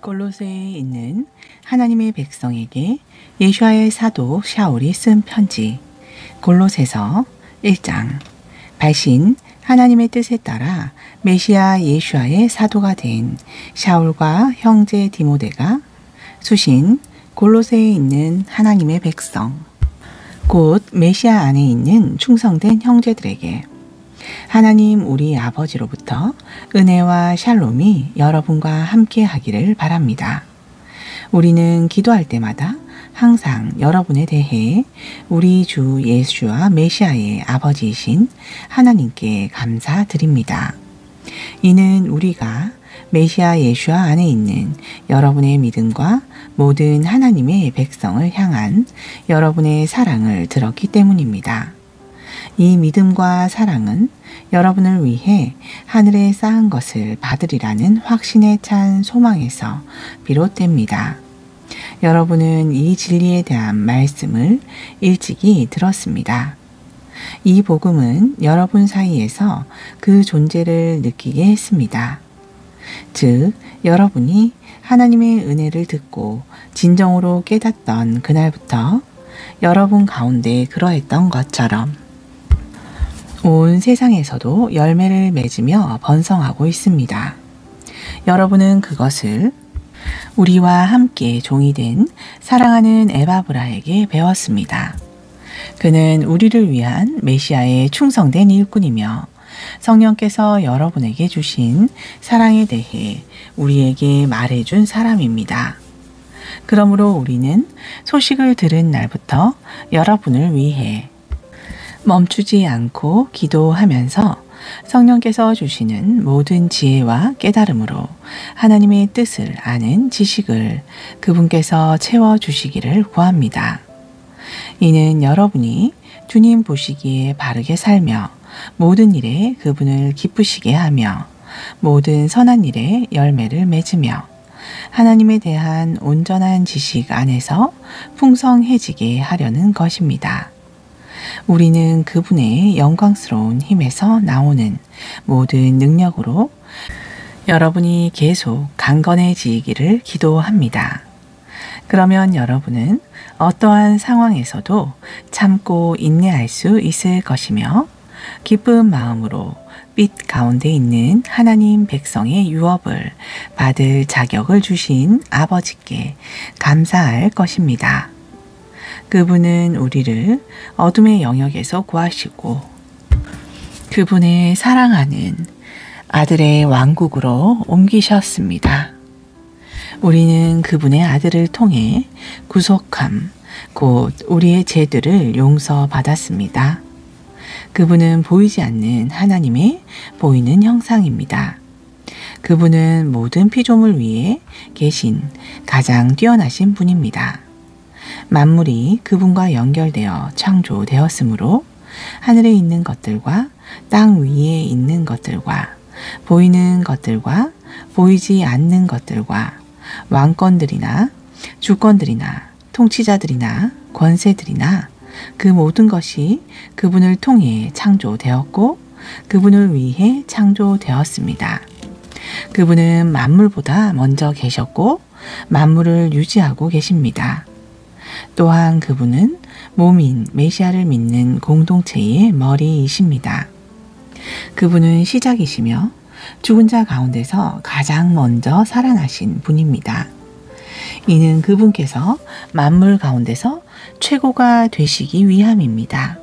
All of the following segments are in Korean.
골로새에 있는 하나님의 백성에게 예수와의 사도 샤울이 쓴 편지 골로새서 1장. 발신 하나님의 뜻에 따라 메시아 예수와의 사도가 된 샤울과 형제 디모데가 수신 골로새에 있는 하나님의 백성 곧 메시아 안에 있는 충성된 형제들에게 하나님 우리 아버지로부터 은혜와 샬롬이 여러분과 함께 하기를 바랍니다. 우리는 기도할 때마다 항상 여러분에 대해 우리 주 예수와 메시아의 아버지이신 하나님께 감사드립니다. 이는 우리가 메시아 예수와 안에 있는 여러분의 믿음과 모든 하나님의 백성을 향한 여러분의 사랑을 들었기 때문입니다. 이 믿음과 사랑은 여러분을 위해 하늘에 쌓은 것을 받으리라는 확신에 찬 소망에서 비롯됩니다. 여러분은 이 진리에 대한 말씀을 일찍이 들었습니다. 이 복음은 여러분 사이에서 그 존재를 느끼게 했습니다. 즉, 여러분이 하나님의 은혜를 듣고 진정으로 깨닫던 그날부터 여러분 가운데 그러했던 것처럼 온 세상에서도 열매를 맺으며 번성하고 있습니다. 여러분은 그것을 우리와 함께 종이 된 사랑하는 에바브라에게 배웠습니다. 그는 우리를 위한 메시아의 충성된 일꾼이며 성령께서 여러분에게 주신 사랑에 대해 우리에게 말해준 사람입니다. 그러므로 우리는 소식을 들은 날부터 여러분을 위해 멈추지 않고 기도하면서 성령께서 주시는 모든 지혜와 깨달음으로 하나님의 뜻을 아는 지식을 그분께서 채워주시기를 구합니다. 이는 여러분이 주님 보시기에 바르게 살며 모든 일에 그분을 기쁘시게 하며 모든 선한 일에 열매를 맺으며 하나님에 대한 온전한 지식 안에서 풍성해지게 하려는 것입니다. 우리는 그분의 영광스러운 힘에서 나오는 모든 능력으로 여러분이 계속 강건해지기를 기도합니다. 그러면 여러분은 어떠한 상황에서도 참고 인내할 수 있을 것이며 기쁜 마음으로 빛 가운데 있는 하나님 백성의 유업을 받을 자격을 주신 아버지께 감사할 것입니다. 그분은 우리를 어둠의 영역에서 구하시고 그분의 사랑하는 아들의 왕국으로 옮기셨습니다. 우리는 그분의 아들을 통해 구속함, 곧 우리의 죄들을 용서받았습니다. 그분은 보이지 않는 하나님의 보이는 형상입니다. 그분은 모든 피조물 위에 계신 가장 뛰어나신 분입니다. 만물이 그분과 연결되어 창조되었으므로 하늘에 있는 것들과 땅 위에 있는 것들과 보이는 것들과 보이지 않는 것들과 왕권들이나 주권들이나 통치자들이나 권세들이나 그 모든 것이 그분을 통해 창조되었고 그분을 위해 창조되었습니다. 그분은 만물보다 먼저 계셨고 만물을 유지하고 계십니다. 또한 그분은 몸인 메시아를 믿는 공동체의 머리이십니다. 그분은 시작이시며 죽은 자 가운데서 가장 먼저 살아나신 분입니다. 이는 그분께서 만물 가운데서 최고가 되시기 위함입니다.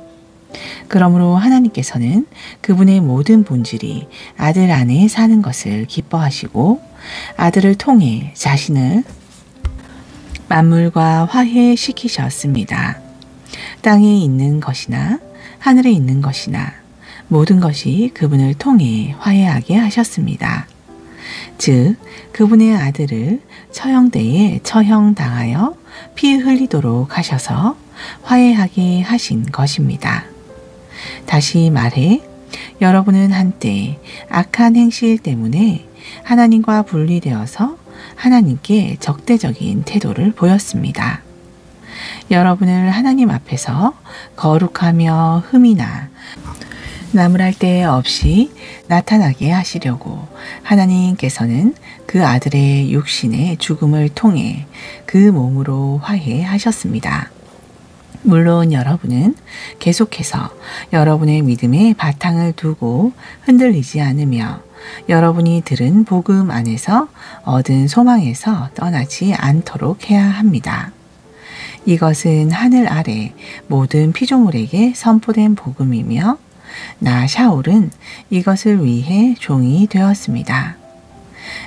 그러므로 하나님께서는 그분의 모든 본질이 아들 안에 사는 것을 기뻐하시고 아들을 통해 자신을 만물과 화해시키셨습니다. 땅에 있는 것이나 하늘에 있는 것이나 모든 것이 그분을 통해 화해하게 하셨습니다. 즉, 그분의 아들을 처형대에 처형당하여 피 흘리도록 하셔서 화해하게 하신 것입니다. 다시 말해, 여러분은 한때 악한 행실 때문에 하나님과 분리되어서 하나님께 적대적인 태도를 보였습니다. 여러분을 하나님 앞에서 거룩하며 흠이나 나무랄 데 없이 나타나게 하시려고 하나님께서는 그 아들의 육신의 죽음을 통해 그 몸으로 화해하셨습니다. 물론 여러분은 계속해서 여러분의 믿음의 바탕을 두고 흔들리지 않으며 여러분이 들은 복음 안에서 얻은 소망에서 떠나지 않도록 해야 합니다. 이것은 하늘 아래 모든 피조물에게 선포된 복음이며 나 샤울은 이것을 위해 종이 되었습니다.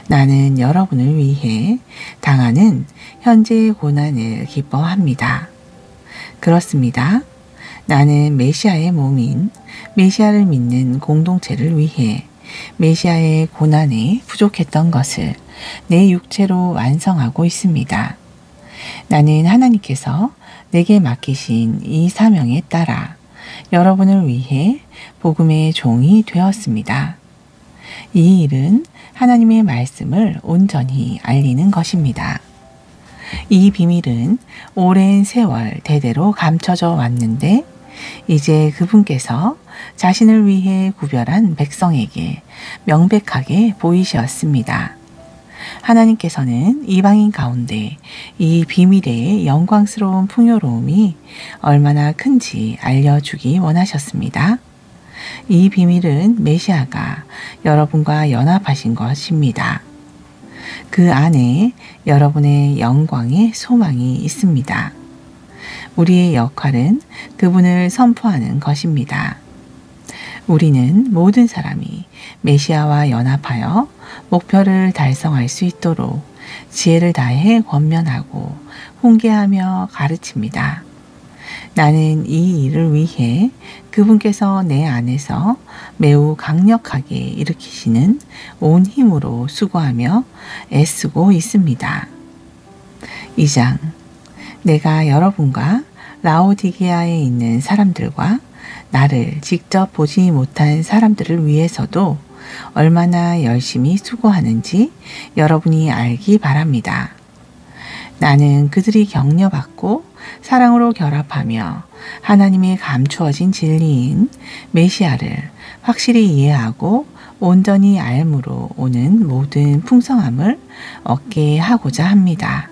나는 여러분을 위해 당하는 현재의 고난을 기뻐합니다. 그렇습니다. 나는 메시아의 몸인 메시아를 믿는 공동체를 위해 메시아의 고난에 부족했던 것을 내 육체로 완성하고 있습니다. 나는 하나님께서 내게 맡기신 이 사명에 따라 여러분을 위해 복음의 종이 되었습니다. 이 일은 하나님의 말씀을 온전히 알리는 것입니다. 이 비밀은 오랜 세월 대대로 감춰져 왔는데 이제 그분께서 자신을 위해 구별한 백성에게 명백하게 보이셨습니다. 하나님께서는 이방인 가운데 이 비밀의 영광스러운 풍요로움이 얼마나 큰지 알려주기 원하셨습니다. 이 비밀은 메시아가 여러분과 연합하신 것입니다. 그 안에 여러분의 영광의 소망이 있습니다. 우리의 역할은 그분을 선포하는 것입니다. 우리는 모든 사람이 메시아와 연합하여 목표를 달성할 수 있도록 지혜를 다해 권면하고 훈계하며 가르칩니다. 나는 이 일을 위해 그분께서 내 안에서 매우 강력하게 일으키시는 온 힘으로 수고하며 애쓰고 있습니다. 2장 내가 여러분과 라오디게아에 있는 사람들과 나를 직접 보지 못한 사람들을 위해서도 얼마나 열심히 수고하는지 여러분이 알기 바랍니다. 나는 그들이 격려받고 사랑으로 결합하며 하나님의 감추어진 진리인 메시아를 확실히 이해하고 온전히 알므로 오는 모든 풍성함을 얻게 하고자 합니다.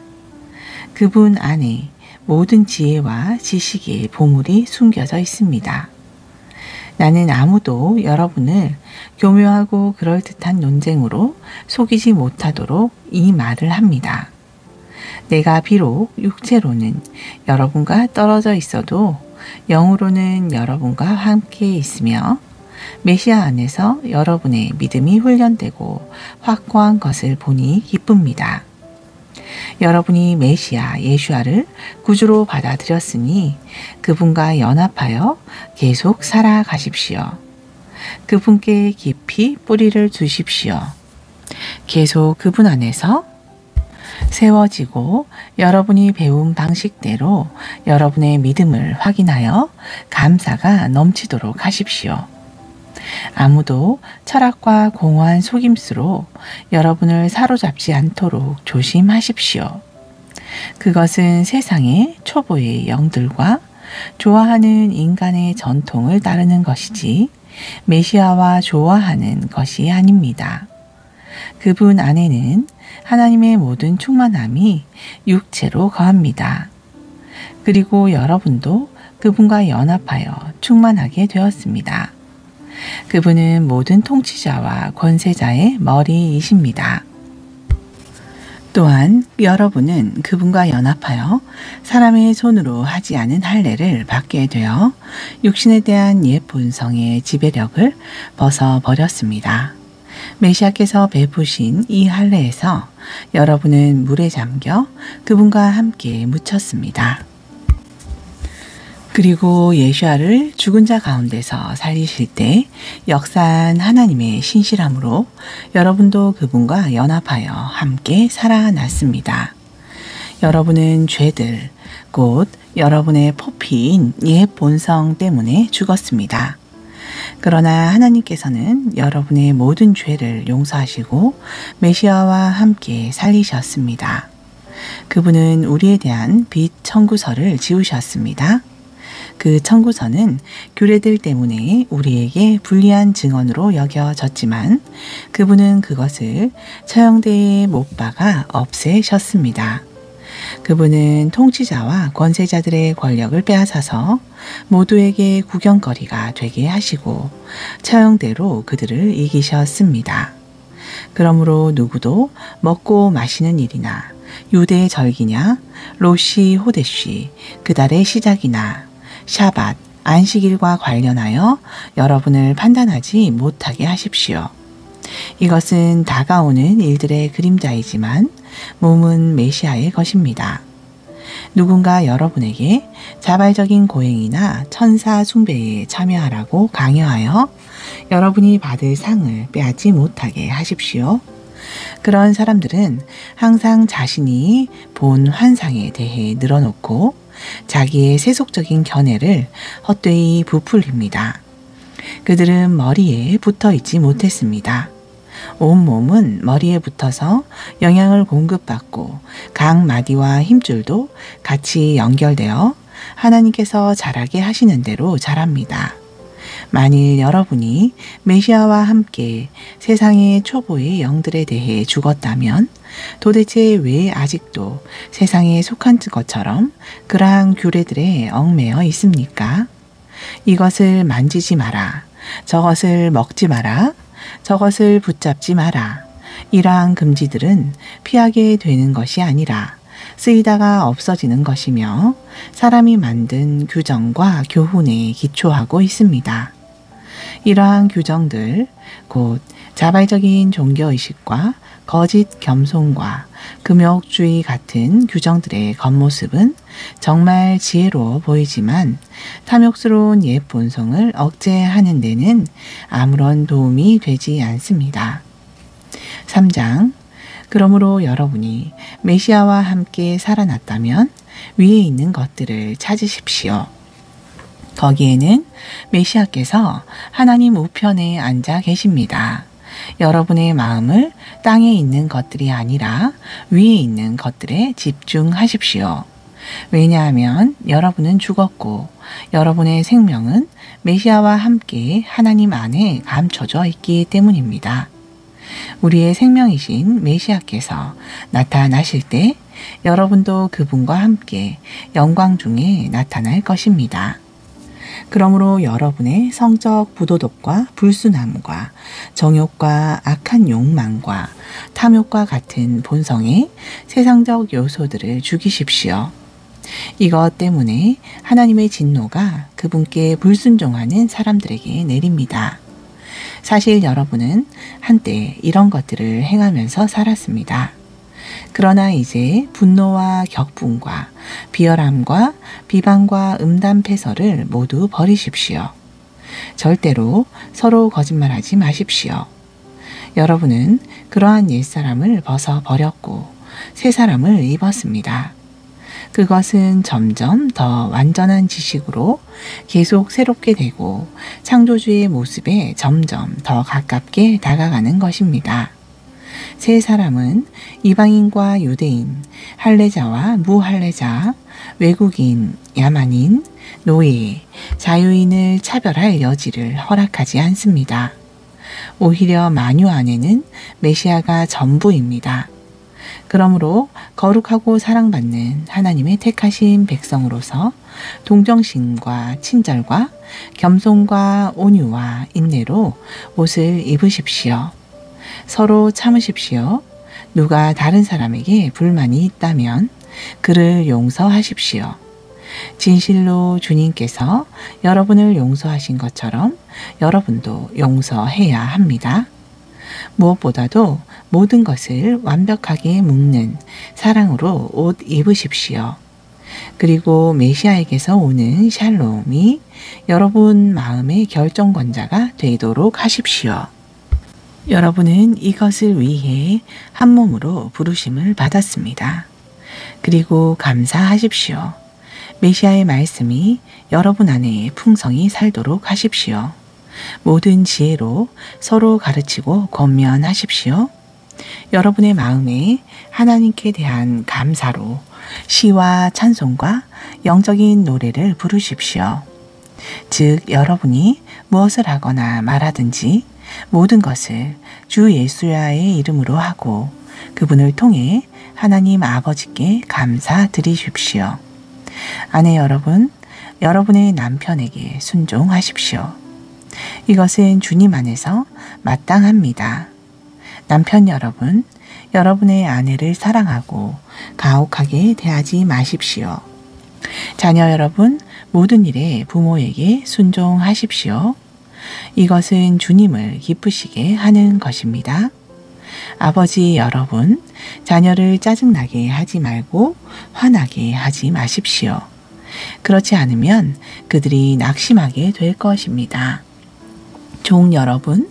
그분 안에 모든 지혜와 지식의 보물이 숨겨져 있습니다. 나는 아무도 여러분을 교묘하고 그럴듯한 논쟁으로 속이지 못하도록 이 말을 합니다. 내가 비록 육체로는 여러분과 떨어져 있어도 영으로는 여러분과 함께 있으며 메시아 안에서 여러분의 믿음이 훈련되고 확고한 것을 보니 기쁩니다. 여러분이 메시아 예수아를 구주로 받아들였으니 그분과 연합하여 계속 살아가십시오. 그분께 깊이 뿌리를 두십시오. 계속 그분 안에서 세워지고 여러분이 배운 방식대로 여러분의 믿음을 확인하여 감사가 넘치도록 하십시오. 아무도 철학과 공허한 속임수로 여러분을 사로잡지 않도록 조심하십시오. 그것은 세상의 초보의 영들과 좋아하는 인간의 전통을 따르는 것이지 메시아와 좋아하는 것이 아닙니다. 그분 안에는 하나님의 모든 충만함이 육체로 거합니다. 그리고 여러분도 그분과 연합하여 충만하게 되었습니다. 그분은 모든 통치자와 권세자의 머리이십니다. 또한 여러분은 그분과 연합하여 사람의 손으로 하지 않은 할례를 받게 되어 육신에 대한 옛 본성의 지배력을 벗어버렸습니다. 메시아께서 베푸신 이 할례에서 여러분은 물에 잠겨 그분과 함께 묻혔습니다. 그리고 예수아를 죽은 자 가운데서 살리실 때 역사한 하나님의 신실함으로 여러분도 그분과 연합하여 함께 살아났습니다. 여러분은 죄들, 곧 여러분의 포피인 옛 본성 때문에 죽었습니다. 그러나 하나님께서는 여러분의 모든 죄를 용서하시고 메시아와 함께 살리셨습니다. 그분은 우리에 대한 빚 청구서를 지우셨습니다. 그 청구서는 규례들 때문에 우리에게 불리한 증언으로 여겨졌지만 그분은 그것을 처형대에 못 박아 없애셨습니다. 그분은 통치자와 권세자들의 권력을 빼앗아서 모두에게 구경거리가 되게 하시고 처형대로 그들을 이기셨습니다. 그러므로 누구도 먹고 마시는 일이나 유대의 절기냐 로시 호데시 그 달의 시작이나 샤밧 안식일과 관련하여 여러분을 판단하지 못하게 하십시오. 이것은 다가오는 일들의 그림자이지만 몸은 메시아의 것입니다. 누군가 여러분에게 자발적인 고행이나 천사 숭배에 참여하라고 강요하여 여러분이 받을 상을 빼앗지 못하게 하십시오. 그런 사람들은 항상 자신이 본 환상에 대해 늘어놓고 자기의 세속적인 견해를 헛되이 부풀립니다. 그들은 머리에 붙어 있지 못했습니다. 온몸은 머리에 붙어서 영향을 공급받고 각 마디와 힘줄도 같이 연결되어 하나님께서 자라게 하시는 대로 자랍니다. 만일 여러분이 메시아와 함께 세상의 초보의 영들에 대해 죽었다면 도대체 왜 아직도 세상에 속한 것처럼 그러한 규례들에 얽매여 있습니까? 이것을 만지지 마라. 저것을 먹지 마라. 저것을 붙잡지 마라. 이러한 금지들은 피하게 되는 것이 아니라 쓰이다가 없어지는 것이며 사람이 만든 규정과 교훈에 기초하고 있습니다. 이러한 규정들, 곧 자발적인 종교의식과 거짓 겸손과 금욕주의 같은 규정들의 겉모습은 정말 지혜로워 보이지만 탐욕스러운 옛 본성을 억제하는 데는 아무런 도움이 되지 않습니다. 3장 그러므로 여러분이 메시아와 함께 살아났다면 위에 있는 것들을 찾으십시오. 거기에는 메시아께서 하나님 우편에 앉아 계십니다. 여러분의 마음을 땅에 있는 것들이 아니라 위에 있는 것들에 집중하십시오. 왜냐하면 여러분은 죽었고 여러분의 생명은 메시아와 함께 하나님 안에 감춰져 있기 때문입니다. 우리의 생명이신 메시아께서 나타나실 때 여러분도 그분과 함께 영광 중에 나타날 것입니다. 그러므로 여러분의 성적 부도덕과 불순함과 정욕과 악한 욕망과 탐욕과 같은 본성의 세상적 요소들을 죽이십시오. 이것 때문에 하나님의 진노가 그분께 불순종하는 사람들에게 내립니다. 사실 여러분은 한때 이런 것들을 행하면서 살았습니다. 그러나 이제 분노와 격분과 비열함과 비방과 음담패설을 모두 버리십시오. 절대로 서로 거짓말하지 마십시오. 여러분은 그러한 옛사람을 벗어버렸고 새 사람을 입었습니다. 그것은 점점 더 완전한 지식으로 계속 새롭게 되고 창조주의 모습에 점점 더 가깝게 다가가는 것입니다. 새 사람은 이방인과 유대인, 할례자와 무할례자, 외국인, 야만인, 노예, 자유인을 차별할 여지를 허락하지 않습니다. 오히려 만유 안에는 메시아가 전부입니다. 그러므로 거룩하고 사랑받는 하나님의 택하신 백성으로서 동정심과 친절과 겸손과 온유와 인내로 옷을 입으십시오. 서로 참으십시오. 누가 다른 사람에게 불만이 있다면 그를 용서하십시오. 진실로 주님께서 여러분을 용서하신 것처럼 여러분도 용서해야 합니다. 무엇보다도 모든 것을 완벽하게 묶는 사랑으로 옷 입으십시오. 그리고 메시아에게서 오는 샬롬이 여러분 마음의 결정권자가 되도록 하십시오. 여러분은 이것을 위해 한 몸으로 부르심을 받았습니다. 그리고 감사하십시오. 메시아의 말씀이 여러분 안에 풍성히 살도록 하십시오. 모든 지혜로 서로 가르치고 권면하십시오. 여러분의 마음에 하나님께 대한 감사로 시와 찬송과 영적인 노래를 부르십시오. 즉 여러분이 무엇을 하거나 말하든지 모든 것을 주 예수야의 이름으로 하고 그분을 통해 하나님 아버지께 감사드리십시오. 아내 여러분, 여러분의 남편에게 순종하십시오. 이것은 주님 안에서 마땅합니다. 남편 여러분, 여러분의 아내를 사랑하고 가혹하게 대하지 마십시오. 자녀 여러분, 모든 일에 부모에게 순종하십시오. 이것은 주님을 기쁘시게 하는 것입니다. 아버지 여러분, 자녀를 짜증나게 하지 말고 화나게 하지 마십시오. 그렇지 않으면 그들이 낙심하게 될 것입니다. 종 여러분,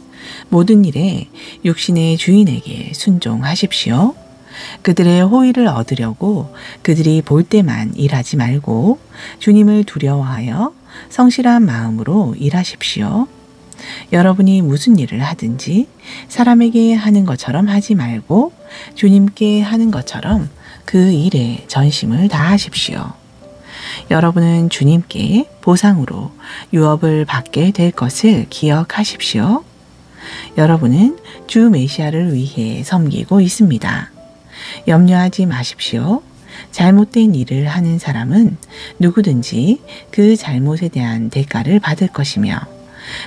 모든 일에 육신의 주인에게 순종하십시오. 그들의 호의를 얻으려고 그들이 볼 때만 일하지 말고 주님을 두려워하여 성실한 마음으로 일하십시오. 여러분이 무슨 일을 하든지 사람에게 하는 것처럼 하지 말고 주님께 하는 것처럼 그 일에 전심을 다하십시오. 여러분은 주님께 보상으로 유업을 받게 될 것을 기억하십시오. 여러분은 주 메시아를 위해 섬기고 있습니다. 염려하지 마십시오. 잘못된 일을 하는 사람은 누구든지 그 잘못에 대한 대가를 받을 것이며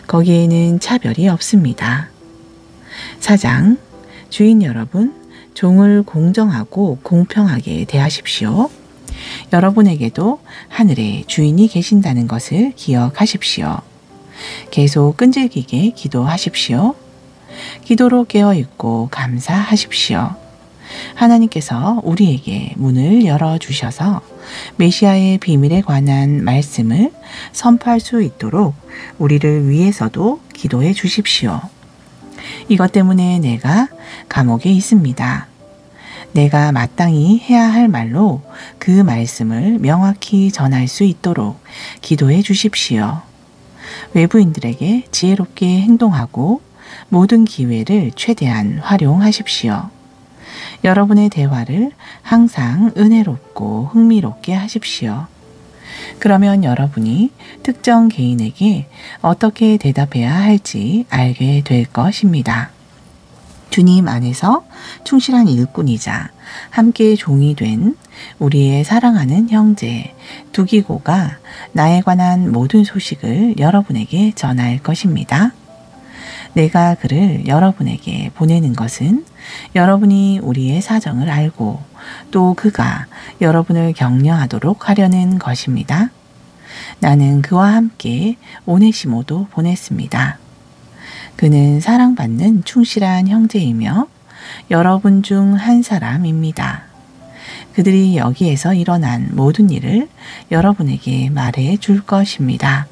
거기에는 차별이 없습니다. 4장, 주인 여러분, 종을 공정하고 공평하게 대하십시오. 여러분에게도 하늘에 주인이 계신다는 것을 기억하십시오. 계속 끈질기게 기도하십시오. 기도로 깨어있고 감사하십시오. 하나님께서 우리에게 문을 열어주셔서 메시아의 비밀에 관한 말씀을 선포할 수 있도록 우리를 위해서도 기도해 주십시오. 이것 때문에 내가 감옥에 있습니다. 내가 마땅히 해야 할 말로 그 말씀을 명확히 전할 수 있도록 기도해 주십시오. 외부인들에게 지혜롭게 행동하고 모든 기회를 최대한 활용하십시오. 여러분의 대화를 항상 은혜롭고 흥미롭게 하십시오. 그러면 여러분이 특정 개인에게 어떻게 대답해야 할지 알게 될 것입니다. 주님 안에서 충실한 일꾼이자 함께 종이 된 우리의 사랑하는 형제 두기고가 나에 관한 모든 소식을 여러분에게 전할 것입니다. 내가 그를 여러분에게 보내는 것은 여러분이 우리의 사정을 알고 또 그가 여러분을 격려하도록 하려는 것입니다. 나는 그와 함께 오네시모도 보냈습니다. 그는 사랑받는 충실한 형제이며 여러분 중 한 사람입니다. 그들이 여기에서 일어난 모든 일을 여러분에게 말해 줄 것입니다.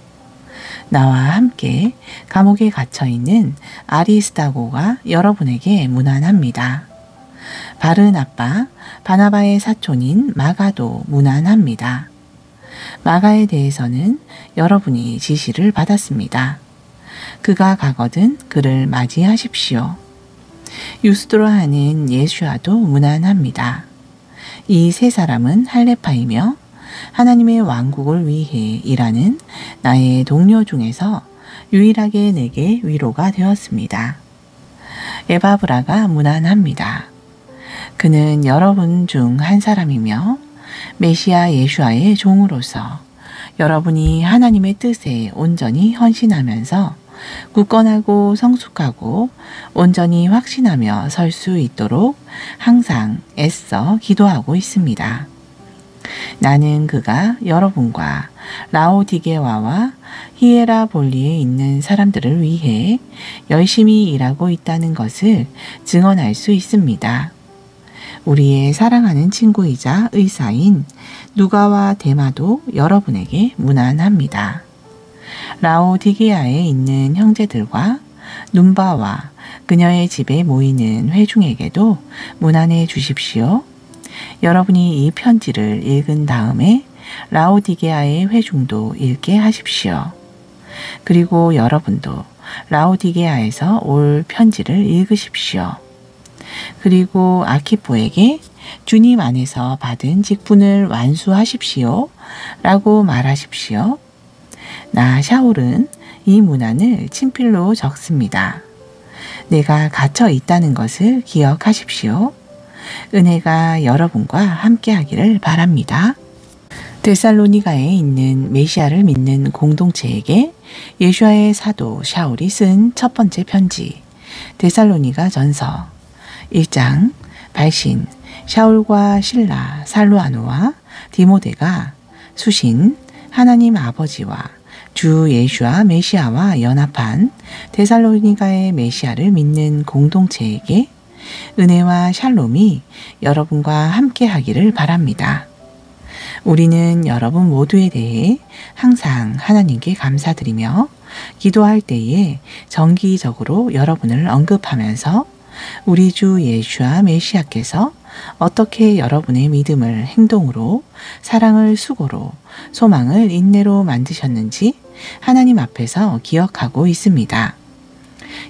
나와 함께 감옥에 갇혀있는 아리스다고가 여러분에게 문안합니다. 바르나바, 바나바의 사촌인 마가도 문안합니다. 마가에 대해서는 여러분이 지시를 받았습니다. 그가 가거든 그를 맞이하십시오. 유스도라 하는 예수아도 문안합니다. 이 세 사람은 할레파이며 하나님의 왕국을 위해 일하는 나의 동료 중에서 유일하게 내게 위로가 되었습니다. 에바브라가 문안합니다. 그는 여러분 중 한 사람이며 메시아 예수아의 종으로서 여러분이 하나님의 뜻에 온전히 헌신하면서 굳건하고 성숙하고 온전히 확신하며 설 수 있도록 항상 애써 기도하고 있습니다. 나는 그가 여러분과 라오디게와와 히에라볼리에 있는 사람들을 위해 열심히 일하고 있다는 것을 증언할 수 있습니다. 우리의 사랑하는 친구이자 의사인 누가와 데마도 여러분에게 문안합니다. 라오디게아에 있는 형제들과 눈바와 그녀의 집에 모이는 회중에게도 문안해 주십시오. 여러분이 이 편지를 읽은 다음에 라오디게아의 회중도 읽게 하십시오. 그리고 여러분도 라오디게아에서 올 편지를 읽으십시오. 그리고 아키포에게 주님 안에서 받은 직분을 완수하십시오. 라고 말하십시오. 나 샤울은 이 문안을 친필로 적습니다. 내가 갇혀 있다는 것을 기억하십시오. 은혜가 여러분과 함께하기를 바랍니다. 데살로니가에 있는 메시아를 믿는 공동체에게 예수와의 사도 샤울이 쓴 첫 번째 편지, 데살로니가 전서 1장. 발신 샤울과 실라, 살로아노와 디모데가 수신 하나님 아버지와 주 예수와 메시아와 연합한 데살로니가의 메시아를 믿는 공동체에게 은혜와 샬롬이 여러분과 함께 하기를 바랍니다. 우리는 여러분 모두에 대해 항상 하나님께 감사드리며 기도할 때에 정기적으로 여러분을 언급하면서 우리 주 예수와 메시아께서 어떻게 여러분의 믿음을 행동으로, 사랑을 수고로, 소망을 인내로 만드셨는지 하나님 앞에서 기억하고 있습니다.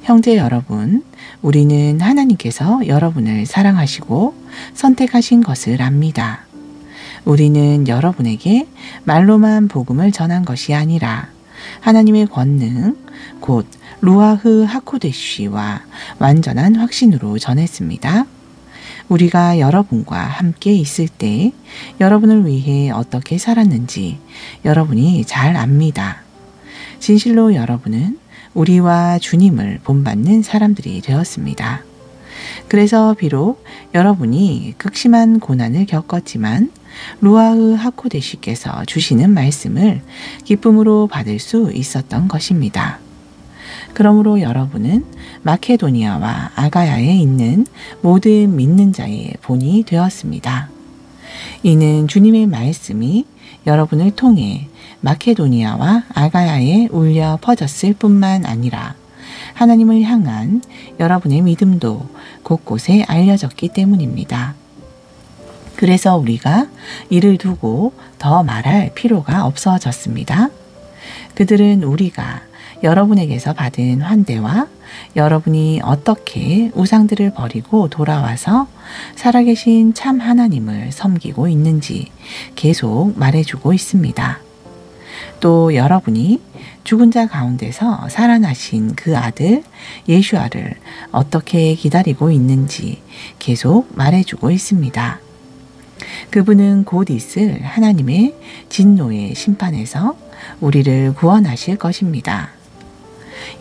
형제 여러분, 우리는 하나님께서 여러분을 사랑하시고 선택하신 것을 압니다. 우리는 여러분에게 말로만 복음을 전한 것이 아니라 하나님의 권능, 곧 루아흐 하코데시와 완전한 확신으로 전했습니다. 우리가 여러분과 함께 있을 때 여러분을 위해 어떻게 살았는지 여러분이 잘 압니다. 진실로 여러분은 우리와 주님을 본받는 사람들이 되었습니다. 그래서 비록 여러분이 극심한 고난을 겪었지만 루아흐 하코데시께서 주시는 말씀을 기쁨으로 받을 수 있었던 것입니다. 그러므로 여러분은 마케도니아와 아가야에 있는 모든 믿는 자의 본이 되었습니다. 이는 주님의 말씀이 여러분을 통해 마케도니아와 아가야에 울려 퍼졌을 뿐만 아니라 하나님을 향한 여러분의 믿음도 곳곳에 알려졌기 때문입니다. 그래서 우리가 이를 두고 더 말할 필요가 없어졌습니다. 그들은 우리가 여러분에게서 받은 환대와 여러분이 어떻게 우상들을 버리고 돌아와서 살아계신 참 하나님을 섬기고 있는지 계속 말해주고 있습니다. 또 여러분이 죽은 자 가운데서 살아나신 그 아들 예수아를 어떻게 기다리고 있는지 계속 말해주고 있습니다. 그분은 곧 있을 하나님의 진노의 심판에서 우리를 구원하실 것입니다.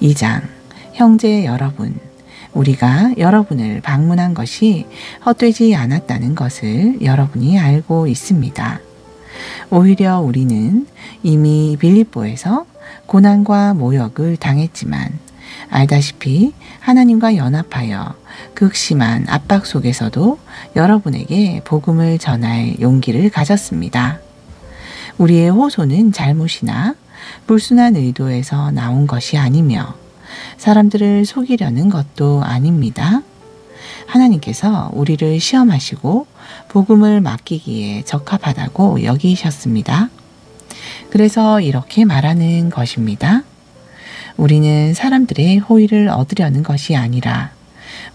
2장. 형제 여러분, 우리가 여러분을 방문한 것이 헛되지 않았다는 것을 여러분이 알고 있습니다. 오히려 우리는 이미 빌립보에서 고난과 모욕을 당했지만 알다시피 하나님과 연합하여 극심한 압박 속에서도 여러분에게 복음을 전할 용기를 가졌습니다. 우리의 호소는 잘못이나 불순한 의도에서 나온 것이 아니며 사람들을 속이려는 것도 아닙니다. 하나님께서 우리를 시험하시고 복음을 맡기기에 적합하다고 여기셨습니다. 그래서 이렇게 말하는 것입니다. 우리는 사람들의 호의를 얻으려는 것이 아니라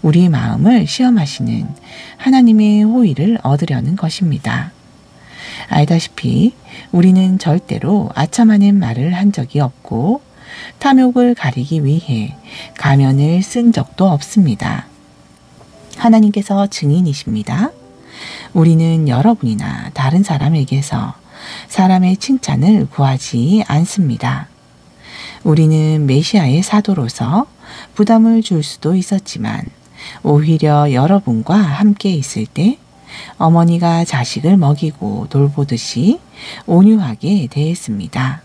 우리 마음을 시험하시는 하나님의 호의를 얻으려는 것입니다. 알다시피 우리는 절대로 아첨하는 말을 한 적이 없고 탐욕을 가리기 위해 가면을 쓴 적도 없습니다. 하나님께서 증인이십니다. 우리는 여러분이나 다른 사람에게서 사람의 칭찬을 구하지 않습니다. 우리는 메시아의 사도로서 부담을 줄 수도 있었지만 오히려 여러분과 함께 있을 때 어머니가 자식을 먹이고 돌보듯이 온유하게 대했습니다.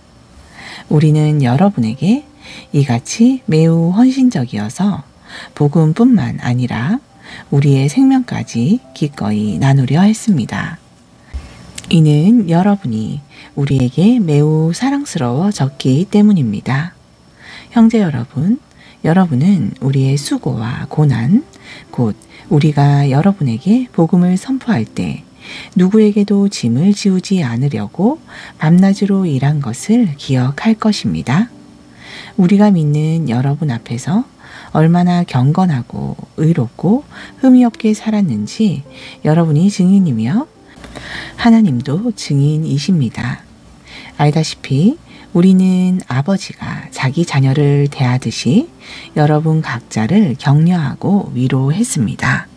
우리는 여러분에게 이같이 매우 헌신적이어서 복음뿐만 아니라 우리의 생명까지 기꺼이 나누려 했습니다. 이는 여러분이 우리에게 매우 사랑스러워졌기 때문입니다. 형제 여러분, 여러분은 우리의 수고와 고난, 곧 우리가 여러분에게 복음을 선포할 때 누구에게도 짐을 지우지 않으려고 밤낮으로 일한 것을 기억할 것입니다. 우리가 믿는 여러분 앞에서 얼마나 경건하고 의롭고 흠이 없게 살았는지 여러분이 증인이며 하나님도 증인이십니다. 알다시피 우리는 아버지가 자기 자녀를 대하듯이 여러분 각자를 격려하고 위로했습니다.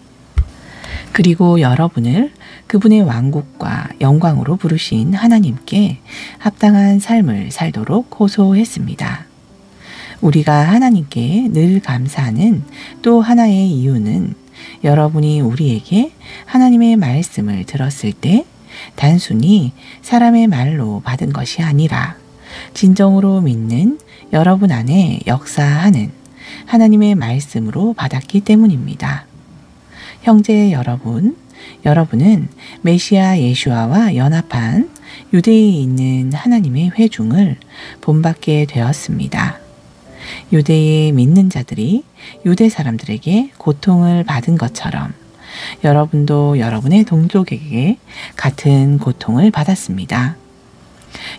그리고 여러분을 그분의 왕국과 영광으로 부르신 하나님께 합당한 삶을 살도록 호소했습니다. 우리가 하나님께 늘 감사하는 또 하나의 이유는 여러분이 우리에게 하나님의 말씀을 들었을 때 단순히 사람의 말로 받은 것이 아니라 진정으로 믿는 여러분 안에 역사하는 하나님의 말씀으로 받았기 때문입니다. 형제 여러분, 여러분은 메시아 예수아와 연합한 유대에 있는 하나님의 회중을 본받게 되었습니다. 유대의 믿는 자들이 유대 사람들에게 고통을 받은 것처럼 여러분도 여러분의 동족에게 같은 고통을 받았습니다.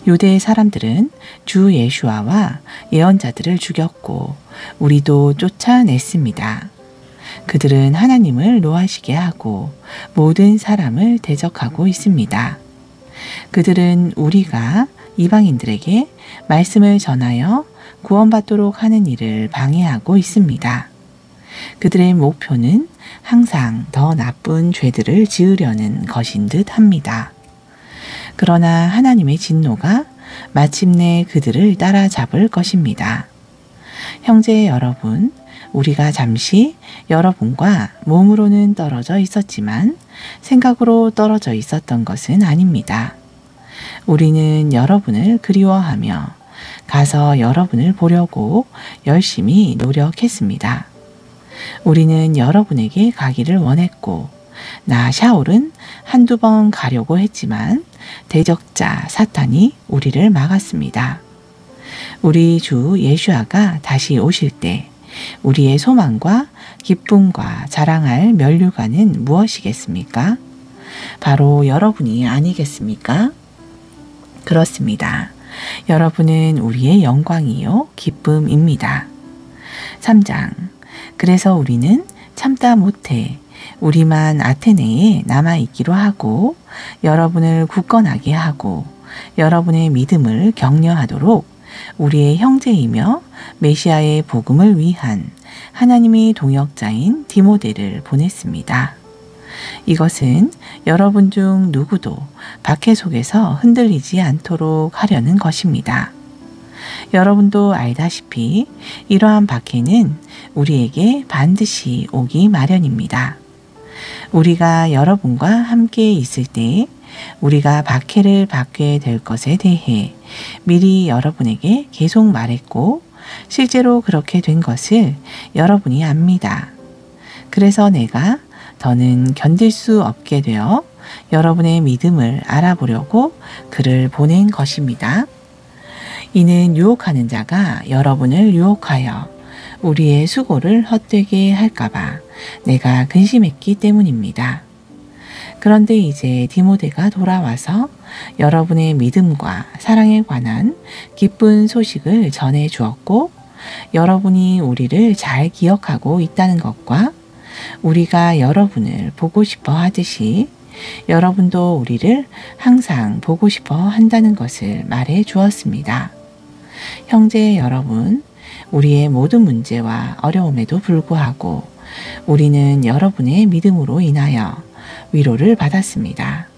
유대 사람들은 주 예수아와 예언자들을 죽였고 우리도 쫓아냈습니다. 그들은 하나님을 노하시게 하고 모든 사람을 대적하고 있습니다. 그들은 우리가 이방인들에게 말씀을 전하여 구원받도록 하는 일을 방해하고 있습니다. 그들의 목표는 항상 더 나쁜 죄들을 지으려는 것인 듯 합니다. 그러나 하나님의 진노가 마침내 그들을 따라잡을 것입니다. 형제 여러분, 우리가 잠시 여러분과 몸으로는 떨어져 있었지만 생각으로 떨어져 있었던 것은 아닙니다. 우리는 여러분을 그리워하며 가서 여러분을 보려고 열심히 노력했습니다. 우리는 여러분에게 가기를 원했고 나 샤울은 한두 번 가려고 했지만 대적자 사탄이 우리를 막았습니다. 우리 주 예수아가 다시 오실 때 우리의 소망과 기쁨과 자랑할 면류관은 무엇이겠습니까? 바로 여러분이 아니겠습니까? 그렇습니다. 여러분은 우리의 영광이요 기쁨입니다. 3장. 그래서 우리는 참다 못해 우리만 아테네에 남아있기로 하고 여러분을 굳건하게 하고 여러분의 믿음을 격려하도록 우리의 형제이며 메시아의 복음을 위한 하나님의 동역자인 디모데를 보냈습니다. 이것은 여러분 중 누구도 박해 속에서 흔들리지 않도록 하려는 것입니다. 여러분도 알다시피 이러한 박해는 우리에게 반드시 오기 마련입니다. 우리가 여러분과 함께 있을 때 우리가 박해를 받게 될 것에 대해 미리 여러분에게 계속 말했고 실제로 그렇게 된 것을 여러분이 압니다. 그래서 내가 더는 견딜 수 없게 되어 여러분의 믿음을 알아보려고 그를 보낸 것입니다. 이는 유혹하는 자가 여러분을 유혹하여 우리의 수고를 헛되게 할까봐 내가 근심했기 때문입니다. 그런데 이제 디모데가 돌아와서 여러분의 믿음과 사랑에 관한 기쁜 소식을 전해 주었고 여러분이 우리를 잘 기억하고 있다는 것과 우리가 여러분을 보고 싶어 하듯이 여러분도 우리를 항상 보고 싶어 한다는 것을 말해 주었습니다. 형제 여러분, 우리의 모든 문제와 어려움에도 불구하고 우리는 여러분의 믿음으로 인하여 위로를 받았습니다.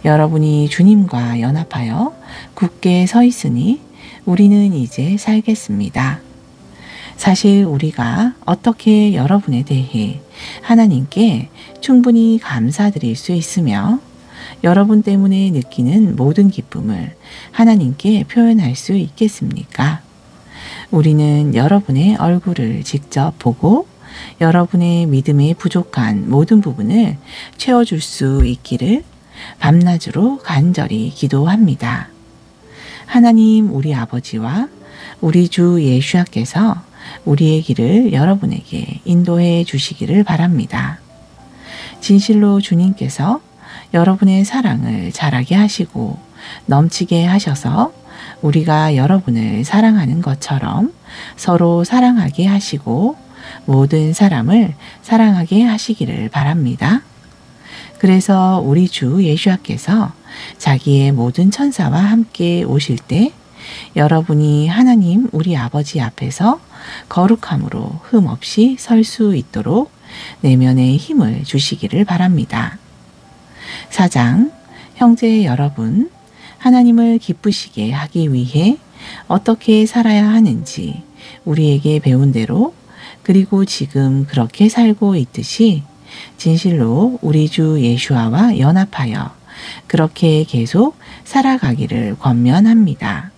여러분이 주님과 연합하여 굳게 서 있으니 우리는 이제 살겠습니다. 사실 우리가 어떻게 여러분에 대해 하나님께 충분히 감사드릴 수 있으며 여러분 때문에 느끼는 모든 기쁨을 하나님께 표현할 수 있겠습니까? 우리는 여러분의 얼굴을 직접 보고 여러분의 믿음에 부족한 모든 부분을 채워줄 수 있기를 밤낮으로 간절히 기도합니다. 하나님 우리 아버지와 우리 주 예수께서 우리의 길을 여러분에게 인도해 주시기를 바랍니다. 진실로 주님께서 여러분의 사랑을 자라게 하시고 넘치게 하셔서 우리가 여러분을 사랑하는 것처럼 서로 사랑하게 하시고 모든 사람을 사랑하게 하시기를 바랍니다. 그래서 우리 주 예수께서 자기의 모든 천사와 함께 오실 때 여러분이 하나님 우리 아버지 앞에서 거룩함으로 흠 없이 설 수 있도록 내면의 힘을 주시기를 바랍니다. 4장, 형제 여러분, 하나님을 기쁘시게 하기 위해 어떻게 살아야 하는지 우리에게 배운 대로, 그리고 지금 그렇게 살고 있듯이 진실로 우리 주 예수와와 연합하여 그렇게 계속 살아가기를 권면합니다.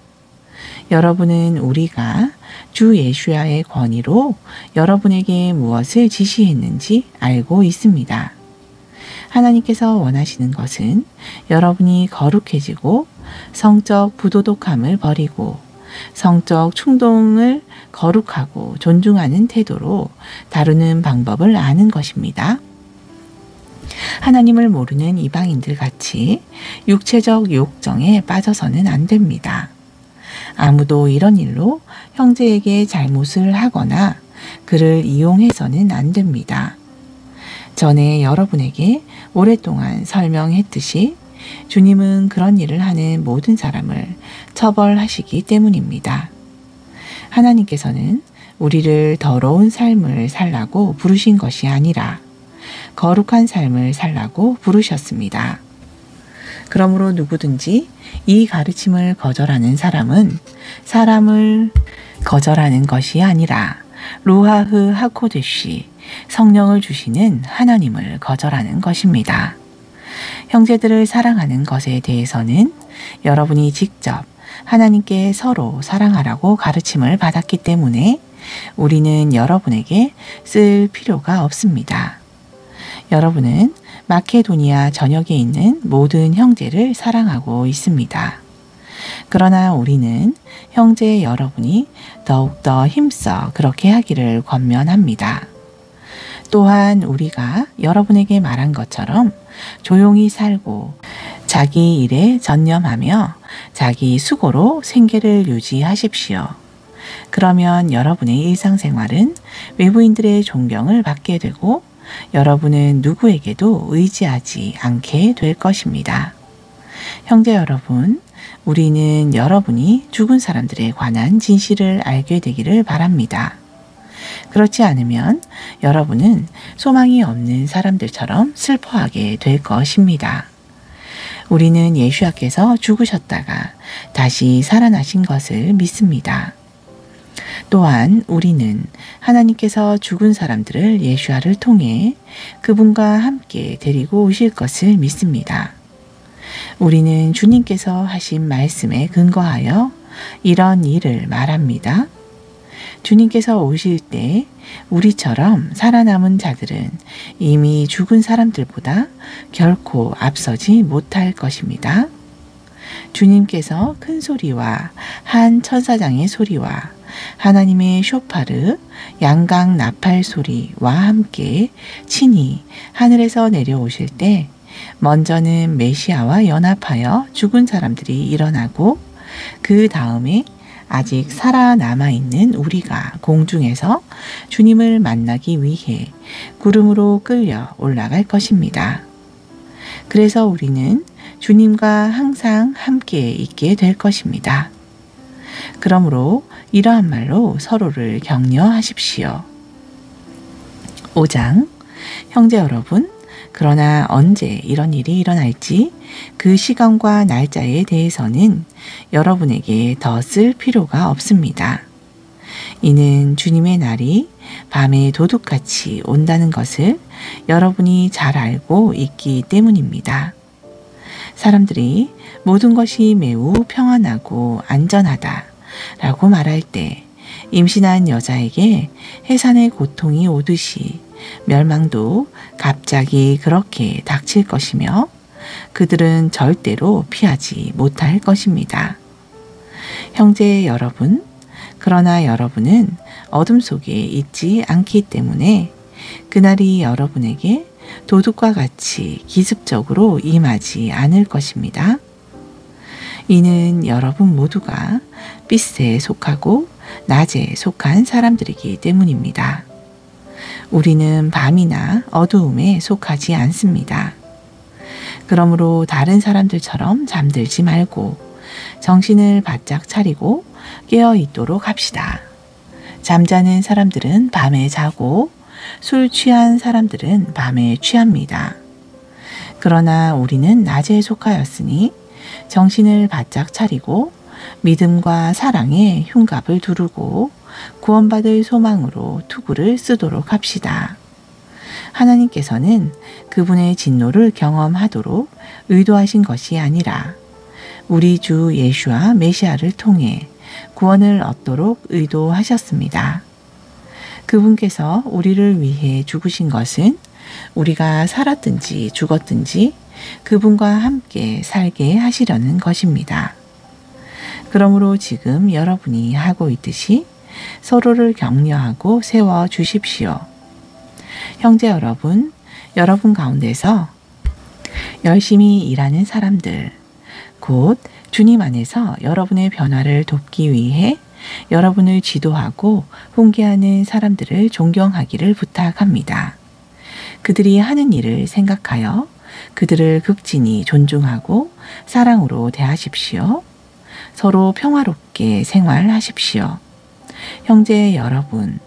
여러분은 우리가 주 예수와의 권위로 여러분에게 무엇을 지시했는지 알고 있습니다. 하나님께서 원하시는 것은 여러분이 거룩해지고 성적 부도덕함을 버리고 성적 충동을 거룩하고 존중하는 태도로 다루는 방법을 아는 것입니다. 하나님을 모르는 이방인들 같이 육체적 욕정에 빠져서는 안 됩니다. 아무도 이런 일로 형제에게 잘못을 하거나 그를 이용해서는 안 됩니다. 전에 여러분에게 오랫동안 설명했듯이 주님은 그런 일을 하는 모든 사람을 처벌하시기 때문입니다. 하나님께서는 우리를 더러운 삶을 살라고 부르신 것이 아니라 거룩한 삶을 살라고 부르셨습니다. 그러므로 누구든지 이 가르침을 거절하는 사람은 사람을 거절하는 것이 아니라 루하흐 하코데시, 성령을 주시는 하나님을 거절하는 것입니다. 형제들을 사랑하는 것에 대해서는 여러분이 직접 하나님께 서로 사랑하라고 가르침을 받았기 때문에 우리는 여러분에게 쓸 필요가 없습니다. 여러분은 마케도니아 전역에 있는 모든 형제를 사랑하고 있습니다. 그러나 우리는 형제 여러분이 더욱더 힘써 그렇게 하기를 권면합니다. 또한 우리가 여러분에게 말한 것처럼 조용히 살고 자기 일에 전념하며 자기 수고로 생계를 유지하십시오. 그러면 여러분의 일상생활은 외부인들의 존경을 받게 되고 여러분은 누구에게도 의지하지 않게 될 것입니다. 형제 여러분, 우리는 여러분이 죽은 사람들에 관한 진실을 알게 되기를 바랍니다. 그렇지 않으면 여러분은 소망이 없는 사람들처럼 슬퍼하게 될 것입니다. 우리는 예수께서 죽으셨다가 다시 살아나신 것을 믿습니다. 또한 우리는 하나님께서 죽은 사람들을 예수를 통해 그분과 함께 데리고 오실 것을 믿습니다. 우리는 주님께서 하신 말씀에 근거하여 이런 일을 말합니다. 주님께서 오실 때 우리처럼 살아남은 자들은 이미 죽은 사람들보다 결코 앞서지 못할 것입니다. 주님께서 큰 소리와 한 천사장의 소리와 하나님의 쇼파르, 양강 나팔 소리와 함께 친히 하늘에서 내려오실 때 먼저는 메시아와 연합하여 죽은 사람들이 일어나고 그 다음에 아직 살아남아 있는 우리가 공중에서 주님을 만나기 위해 구름으로 끌려 올라갈 것입니다. 그래서 우리는 주님과 항상 함께 있게 될 것입니다. 그러므로 이러한 말로 서로를 격려하십시오. 5장, 형제 여러분, 그러나 언제 이런 일이 일어날지 그 시간과 날짜에 대해서는 여러분에게 더 쓸 필요가 없습니다. 이는 주님의 날이 밤에 도둑같이 온다는 것을 여러분이 잘 알고 있기 때문입니다. 사람들이 모든 것이 매우 평안하고 안전하다 라고 말할 때 임신한 여자에게 해산의 고통이 오듯이 멸망도 갑자기 그렇게 닥칠 것이며 그들은 절대로 피하지 못할 것입니다. 형제 여러분, 그러나 여러분은 어둠 속에 있지 않기 때문에 그날이 여러분에게 도둑과 같이 기습적으로 임하지 않을 것입니다. 이는 여러분 모두가 빛에 속하고 낮에 속한 사람들이기 때문입니다. 우리는 밤이나 어두움에 속하지 않습니다. 그러므로 다른 사람들처럼 잠들지 말고 정신을 바짝 차리고 깨어 있도록 합시다. 잠자는 사람들은 밤에 자고 술 취한 사람들은 밤에 취합니다. 그러나 우리는 낮에 속하였으니 정신을 바짝 차리고 믿음과 사랑의 흉갑을 두르고 구원받을 소망으로 투구를 쓰도록 합시다. 하나님께서는 그분의 진노를 경험하도록 의도하신 것이 아니라 우리 주 예수와 메시아를 통해 구원을 얻도록 의도하셨습니다. 그분께서 우리를 위해 죽으신 것은 우리가 살았든지 죽었든지 그분과 함께 살게 하시려는 것입니다. 그러므로 지금 여러분이 하고 있듯이 서로를 격려하고 세워 주십시오. 형제 여러분, 여러분 가운데서 열심히 일하는 사람들, 곧 주님 안에서 여러분의 변화를 돕기 위해 여러분을 지도하고 훈계하는 사람들을 존경하기를 부탁합니다. 그들이 하는 일을 생각하여 그들을 극진히 존중하고 사랑으로 대하십시오. 서로 평화롭게 생활하십시오. 형제 여러분,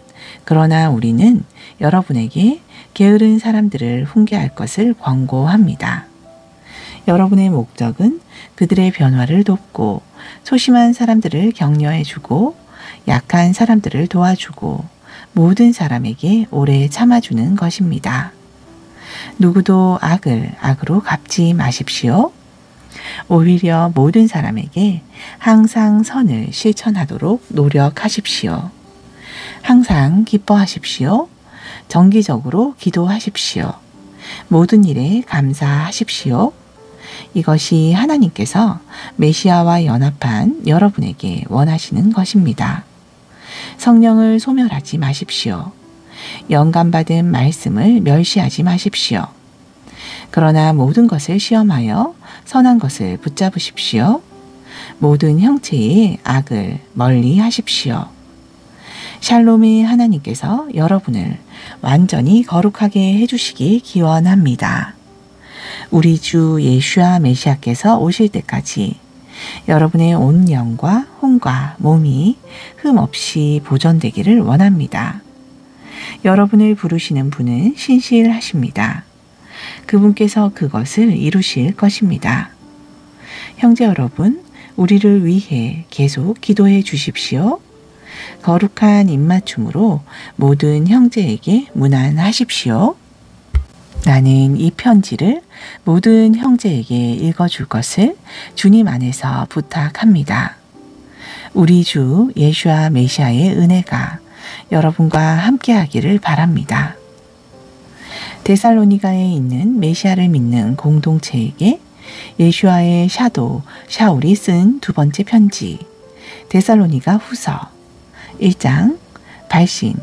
그러나 우리는 여러분에게 게으른 사람들을 훈계할 것을 권고합니다. 여러분의 목적은 그들의 변화를 돕고 소심한 사람들을 격려해주고 약한 사람들을 도와주고 모든 사람에게 오래 참아주는 것입니다. 누구도 악을 악으로 갚지 마십시오. 오히려 모든 사람에게 항상 선을 실천하도록 노력하십시오. 항상 기뻐하십시오. 정기적으로 기도하십시오. 모든 일에 감사하십시오. 이것이 하나님께서 메시아와 연합한 여러분에게 원하시는 것입니다. 성령을 소멸하지 마십시오. 영감받은 말씀을 멸시하지 마십시오. 그러나 모든 것을 시험하여 선한 것을 붙잡으십시오. 모든 형체의 악을 멀리 하십시오. 샬롬의 하나님께서 여러분을 완전히 거룩하게 해주시기 기원합니다. 우리 주 예수와 메시아께서 오실 때까지 여러분의 온 영과 혼과 몸이 흠없이 보존되기를 원합니다. 여러분을 부르시는 분은 신실하십니다. 그분께서 그것을 이루실 것입니다. 형제 여러분, 우리를 위해 계속 기도해 주십시오. 거룩한 입맞춤으로 모든 형제에게 문안하십시오. 나는 이 편지를 모든 형제에게 읽어줄 것을 주님 안에서 부탁합니다. 우리 주 예수와 메시아의 은혜가 여러분과 함께하기를 바랍니다. 데살로니가에 있는 메시아를 믿는 공동체에게 예수와의 샤도 샤울이 쓴 두 번째 편지, 데살로니가 후서 1장. 발신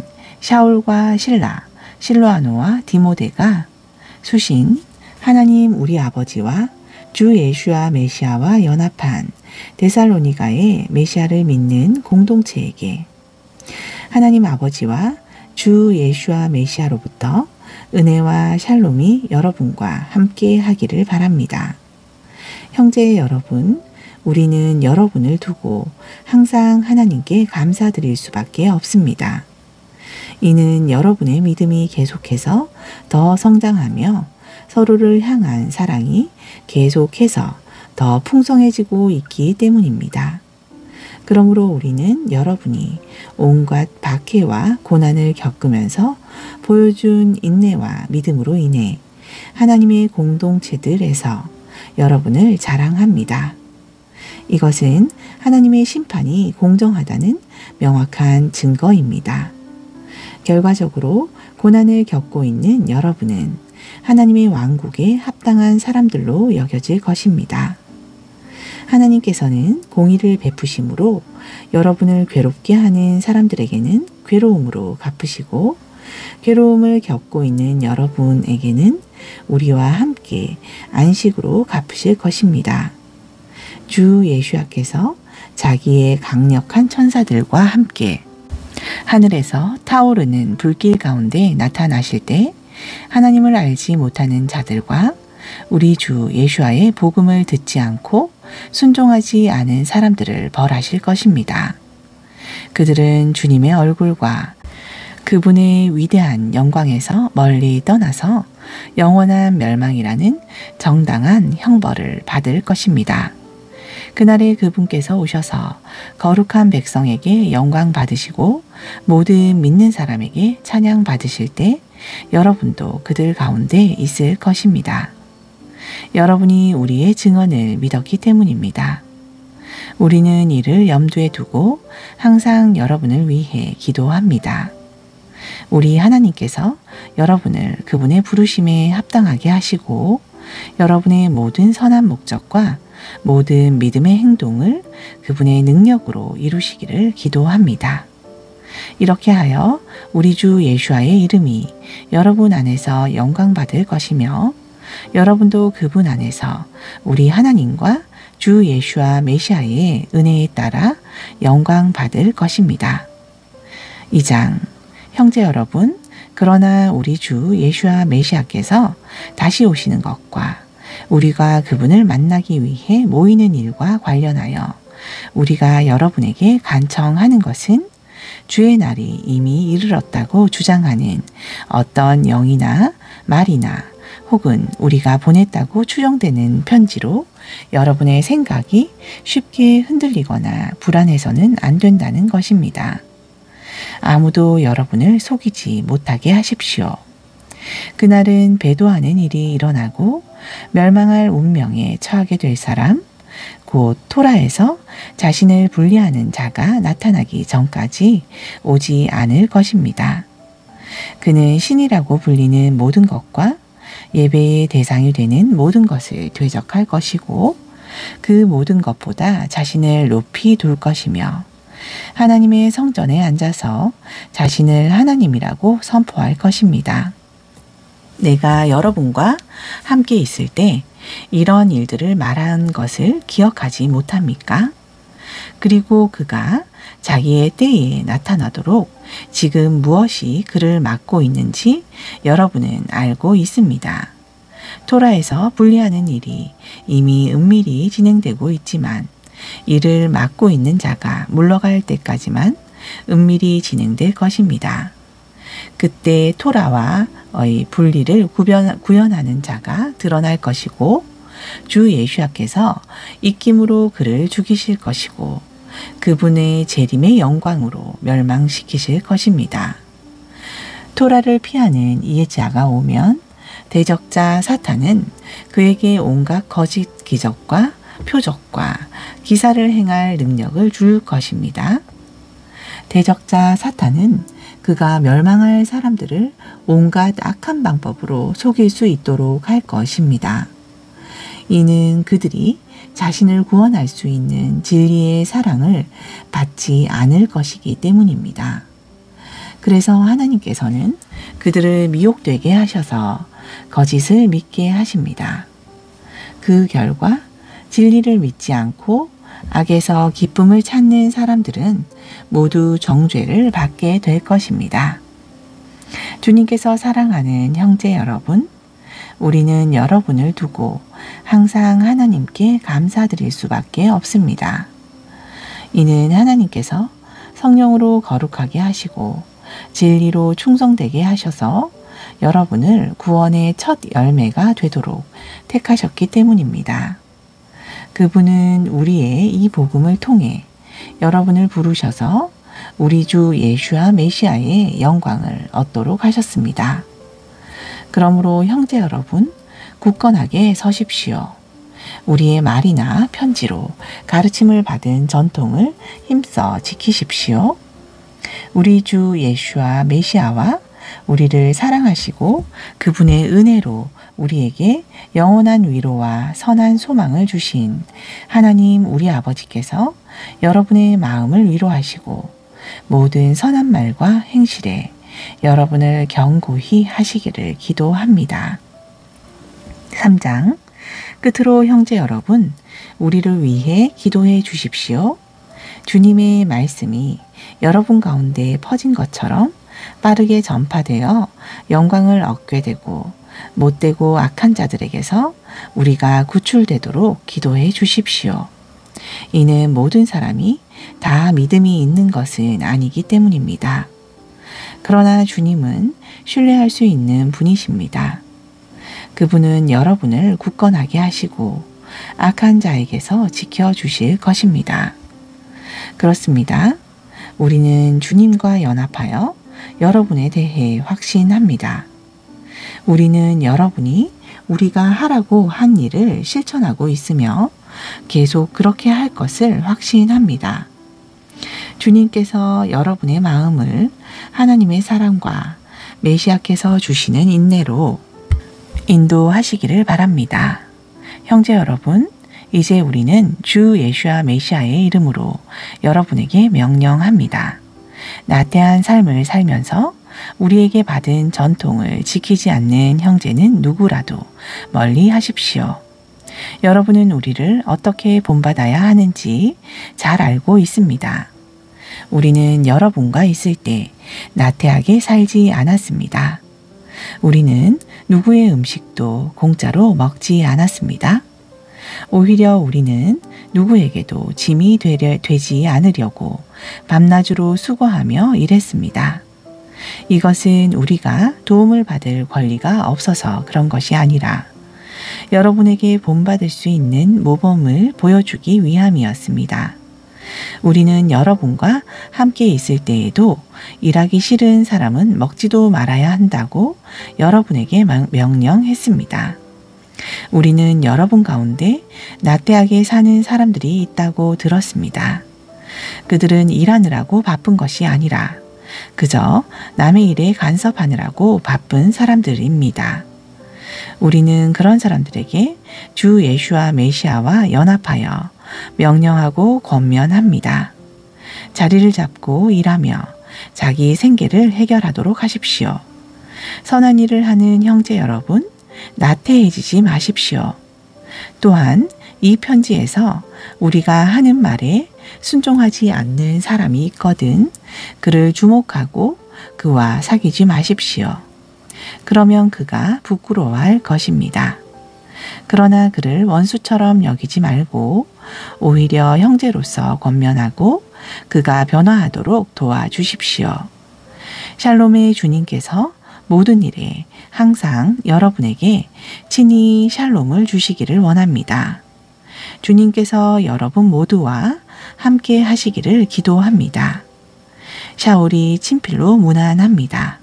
샤울과 실라, 실로아노와 디모데가 수신 하나님 우리 아버지와 주 예수와 메시아와 연합한 데살로니가의 메시아를 믿는 공동체에게 하나님 아버지와 주 예수와 메시아로부터 은혜와 샬롬이 여러분과 함께 하기를 바랍니다. 형제 여러분, 우리는 여러분을 두고 항상 하나님께 감사드릴 수밖에 없습니다. 이는 여러분의 믿음이 계속해서 더 성장하며 서로를 향한 사랑이 계속해서 더 풍성해지고 있기 때문입니다. 그러므로 우리는 여러분이 온갖 박해와 고난을 겪으면서 보여준 인내와 믿음으로 인해 하나님의 공동체들에서 여러분을 자랑합니다. 이것은 하나님의 심판이 공정하다는 명확한 증거입니다. 결과적으로 고난을 겪고 있는 여러분은 하나님의 왕국에 합당한 사람들로 여겨질 것입니다. 하나님께서는 공의를 베푸심으로 여러분을 괴롭게 하는 사람들에게는 괴로움으로 갚으시고 괴로움을 겪고 있는 여러분에게는 우리와 함께 안식으로 갚으실 것입니다. 주 예수야께서 자기의 강력한 천사들과 함께 하늘에서 타오르는 불길 가운데 나타나실 때 하나님을 알지 못하는 자들과 우리 주 예수와의 복음을 듣지 않고 순종하지 않은 사람들을 벌하실 것입니다. 그들은 주님의 얼굴과 그분의 위대한 영광에서 멀리 떠나서 영원한 멸망이라는 정당한 형벌을 받을 것입니다. 그날에 그분께서 오셔서 거룩한 백성에게 영광 받으시고 모든 믿는 사람에게 찬양 받으실 때 여러분도 그들 가운데 있을 것입니다. 여러분이 우리의 증언을 믿었기 때문입니다. 우리는 이를 염두에 두고 항상 여러분을 위해 기도합니다. 우리 하나님께서 여러분을 그분의 부르심에 합당하게 하시고 여러분의 모든 선한 목적과 모든 믿음의 행동을 그분의 능력으로 이루시기를 기도합니다. 이렇게 하여 우리 주 예수와의 이름이 여러분 안에서 영광받을 것이며 여러분도 그분 안에서 우리 하나님과 주 예수와 메시아의 은혜에 따라 영광받을 것입니다. 2장 형제 여러분, 그러나 우리 주 예수와 메시아께서 다시 오시는 것과 우리가 그분을 만나기 위해 모이는 일과 관련하여 우리가 여러분에게 간청하는 것은 주의 날이 이미 이르렀다고 주장하는 어떤 영이나 말이나 혹은 우리가 보냈다고 추정되는 편지로 여러분의 생각이 쉽게 흔들리거나 불안해서는 안 된다는 것입니다. 아무도 여러분을 속이지 못하게 하십시오. 그날은 배도하는 일이 일어나고 멸망할 운명에 처하게 될 사람, 곧 토라에서 자신을 분리하는 자가 나타나기 전까지 오지 않을 것입니다. 그는 신이라고 불리는 모든 것과 예배의 대상이 되는 모든 것을 되적할 것이고 그 모든 것보다 자신을 높이 둘 것이며 하나님의 성전에 앉아서 자신을 하나님이라고 선포할 것입니다. 내가 여러분과 함께 있을 때 이런 일들을 말한 것을 기억하지 못합니까? 그리고 그가 자기의 때에 나타나도록 지금 무엇이 그를 막고 있는지 여러분은 알고 있습니다. 토라에서 분리하는 일이 이미 은밀히 진행되고 있지만 이를 막고 있는 자가 물러갈 때까지만 은밀히 진행될 것입니다. 그때 토라와의 분리를 구현하는 자가 드러날 것이고 주 예수께서 입김으로 그를 죽이실 것이고 그분의 재림의 영광으로 멸망시키실 것입니다. 토라를 피하는 이의 자가 오면 대적자 사탄은 그에게 온갖 거짓 기적과 표적과 기사를 행할 능력을 줄 것입니다. 대적자 사탄은 그가 멸망할 사람들을 온갖 악한 방법으로 속일 수 있도록 할 것입니다. 이는 그들이 자신을 구원할 수 있는 진리의 사랑을 받지 않을 것이기 때문입니다. 그래서 하나님께서는 그들을 미혹되게 하셔서 거짓을 믿게 하십니다. 그 결과 진리를 믿지 않고 악에서 기쁨을 찾는 사람들은 모두 정죄를 받게 될 것입니다. 주님께서 사랑하는 형제 여러분, 우리는 여러분을 두고 항상 하나님께 감사드릴 수밖에 없습니다. 이는 하나님께서 성령으로 거룩하게 하시고 진리로 충성되게 하셔서 여러분을 구원의 첫 열매가 되도록 택하셨기 때문입니다. 그분은 우리의 이 복음을 통해 여러분을 부르셔서 우리 주 예수와 메시아의 영광을 얻도록 하셨습니다. 그러므로 형제 여러분, 굳건하게 서십시오. 우리의 말이나 편지로 가르침을 받은 전통을 힘써 지키십시오. 우리 주 예수와 메시아와 우리를 사랑하시고 그분의 은혜로 우리에게 영원한 위로와 선한 소망을 주신 하나님 우리 아버지께서 여러분의 마음을 위로하시고 모든 선한 말과 행실에 여러분을 견고히 하시기를 기도합니다. 3장 끝으로 형제 여러분, 우리를 위해 기도해 주십시오. 주님의 말씀이 여러분 가운데 퍼진 것처럼 빠르게 전파되어 영광을 얻게 되고 못되고 악한 자들에게서 우리가 구출되도록 기도해 주십시오. 이는 모든 사람이 다 믿음이 있는 것은 아니기 때문입니다. 그러나 주님은 신뢰할 수 있는 분이십니다. 그분은 여러분을 굳건하게 하시고 악한 자에게서 지켜주실 것입니다. 그렇습니다. 우리는 주님과 연합하여 여러분에 대해 확신합니다. 우리는 여러분이 우리가 하라고 한 일을 실천하고 있으며 계속 그렇게 할 것을 확신합니다. 주님께서 여러분의 마음을 하나님의 사랑과 메시아께서 주시는 인내로 인도하시기를 바랍니다. 형제 여러분, 이제 우리는 주 예수와 메시아의 이름으로 여러분에게 명령합니다. 나태한 삶을 살면서 우리에게 받은 전통을 지키지 않는 형제는 누구라도 멀리 하십시오. 여러분은 우리를 어떻게 본받아야 하는지 잘 알고 있습니다. 우리는 여러분과 있을 때 나태하게 살지 않았습니다. 우리는 누구의 음식도 공짜로 먹지 않았습니다. 오히려 우리는 누구에게도 짐이 되지 않으려고 밤낮으로 수고하며 일했습니다. 이것은 우리가 도움을 받을 권리가 없어서 그런 것이 아니라 여러분에게 본받을 수 있는 모범을 보여주기 위함이었습니다. 우리는 여러분과 함께 있을 때에도 일하기 싫은 사람은 먹지도 말아야 한다고 여러분에게 명령했습니다. 우리는 여러분 가운데 나태하게 사는 사람들이 있다고 들었습니다. 그들은 일하느라고 바쁜 것이 아니라 그저 남의 일에 간섭하느라고 바쁜 사람들입니다. 우리는 그런 사람들에게 주 예수와 메시아와 연합하여 명령하고 권면합니다. 자리를 잡고 일하며 자기 생계를 해결하도록 하십시오. 선한 일을 하는 형제 여러분, 나태해지지 마십시오. 또한 이 편지에서 우리가 하는 말에 순종하지 않는 사람이 있거든 그를 주목하고 그와 사귀지 마십시오. 그러면 그가 부끄러워할 것입니다. 그러나 그를 원수처럼 여기지 말고 오히려 형제로서 권면하고 그가 변화하도록 도와주십시오. 샬롬의 주님께서 모든 일에 항상 여러분에게 친히 샬롬을 주시기를 원합니다. 주님께서 여러분 모두와 함께 하시기를 기도합니다. 샤울이 친필로 문안합니다.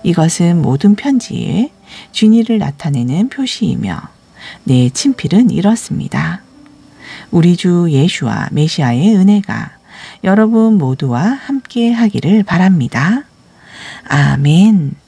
이것은 모든 편지에 진리를 나타내는 표시이며 내 친필은 이렇습니다. 우리 주 예수와 메시아의 은혜가 여러분 모두와 함께 하기를 바랍니다. 아멘.